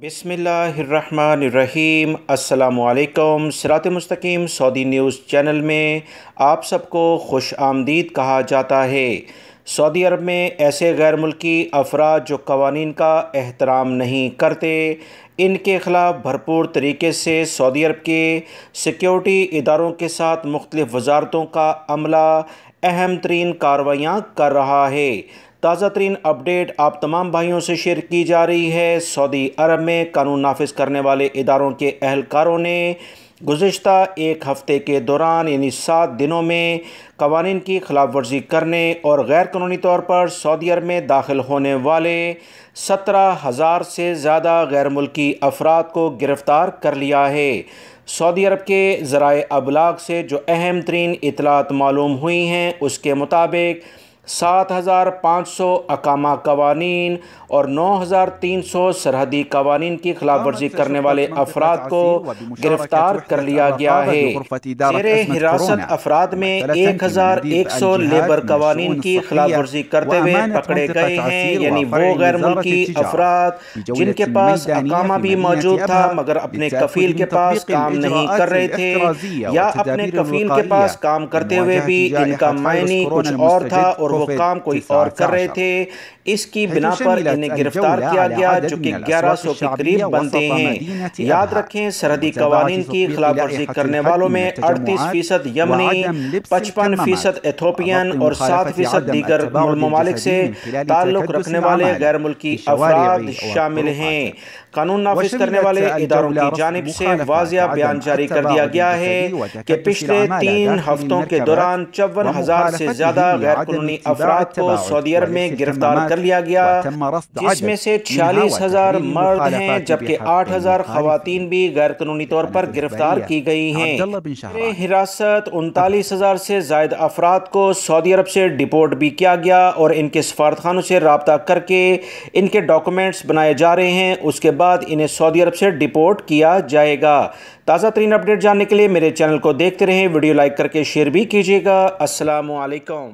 بسم اللہ الرحمن الرحیم۔ السلام علیکم۔ صراط مستقیم سعودی نیوز چینل میں آپ سب کو خوش آمدید کہا جاتا ہے۔ سعودی عرب میں ایسے غیر ملکی افراد جو قوانین کا احترام نہیں کرتے، ان کے خلاف بھرپور طریقے سے سعودی عرب کے سیکیورٹی اداروں کے ساتھ مختلف وزارتوں کا عملہ اہم ترین کارروائیاں کر رہا ہے۔ تازہ ترین اپڈیٹ آپ تمام بھائیوں سے شیئر کی جا رہی ہے۔ سعودی عرب میں قانون نافذ کرنے والے اداروں کے اہلکاروں نے گزشتہ ایک ہفتے کے دوران یعنی 7 دنوں میں قوانین کی خلاف ورزی کرنے اور غیر قانونی طور پر سعودی عرب میں داخل ہونے والے 17,000 سے زیادہ غیر ملکی افراد کو گرفتار کر لیا ہے۔ سعودی عرب کے ذرائع ابلاغ سے جو اہم ترین اطلاعات معلوم ہوئی ہیں، اس کے مطابق 7,500 اقامہ قوانین اور 9,300 سرحدی قوانین کی خلاف ورزی کرنے والے افراد کو گرفتار کر لیا گیا ہے۔ زیر حراست افراد میں 1,100 لیبر قوانین کی خلاف ورزی کرتے ہوئے پکڑے گئے ہیں، یعنی وہ غیر ملکی افراد جن کے پاس اقامہ بھی موجود تھا مگر اپنے کفیل کے پاس کام نہیں کر رہے تھے، یا اپنے کفیل کے پاس کام کرتے ہوئے بھی ان کا معنی کچھ اور تھا اور وہ کام کوئی اور کر رہے تھے۔ اس کی بنا پر انہیں گرفتار کیا گیا، جو کہ 1100 کے قریب بنتے ہیں۔ یاد رکھیں، سرحدی قوانین کی خلاف ورزی کرنے والوں میں 38% یمنی، 55% ایتھوپین اور 7% دیگر ممالک سے تعلق رکھنے والے غیر ملکی افراد شامل ہیں۔ قانون نافذ کرنے والے اداروں کی جانب سے واضح بیان جاری کر دیا گیا ہے کہ پچھلے 3 ہفتوں کے دوران 54,000 سے زیادہ غیر قانونی افراد کو سعودی عرب میں گرفتار کر لیا گیا، جس میں سے 46,000 مرد ہیں جبکہ 8,000 خواتین بھی غیر قانونی طور پر گرفتار کی گئی ہیں۔ حراست 39,000 سے زائد افراد کو سعودی عرب سے ڈپورٹ بھی کیا گیا اور ان کے سفارتخانوں سے رابطہ کر کے ان کے ڈاکومنٹس بنائے جا رہے ہیں، اس کے بعد انہیں سعودی عرب سے ڈپورٹ کیا جائے گا۔ تازہ ترین اپڈیٹ جاننے کے لیے میرے چینل کو دیکھتے رہیں، ویڈیو لائک کر کے شیئر بھی کیجیے گا۔ السلام علیکم۔